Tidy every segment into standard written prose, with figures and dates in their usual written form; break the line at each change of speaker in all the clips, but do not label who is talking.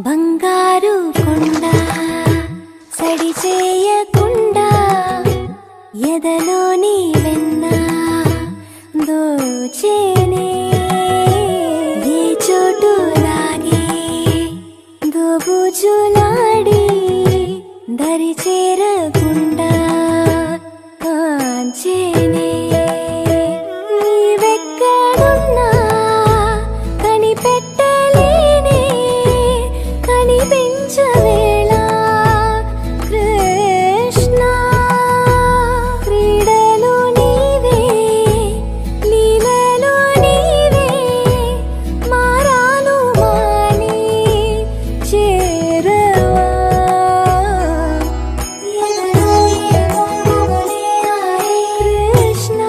బంగారు కొండ సడి చేయకుండా ఎదలోని వెన్న దోచేనే ఏ చోటు లాగే దోబుజులాడి దరి చేరకుండా కాంచేనే నీవెక్కడున్నా కనిపెట్టలేనే కనిపించవేళ కృష్ణ క్రీడలు నీవే లీలలు నీవే మారాను మాని చేరవా ఎదలో ఏమో మొగలే ఆయే కృష్ణ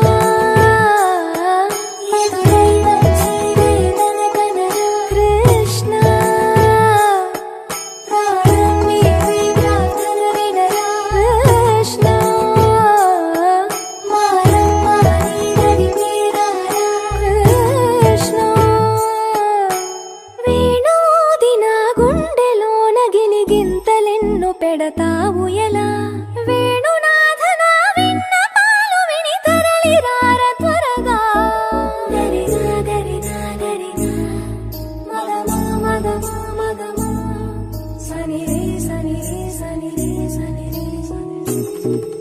ఎదురై వచ్చి వేదన కనరా కృష్ణ ప్రాణం నీవే ప్రార్థన వినరా కృష్ణ మారమ్మ నీదరి మీరారా కృష్ణ వేణోది నా గుండెలోన గిలిగింతలెన్ను పెడతావు ఎలా వేణునాథ నా విన్నపాలు విని తరలిరార త్వరగా గరినా గరినా గరినా మగమా మగమా మగమా సని రే సని రే సని రే సని రే సని రే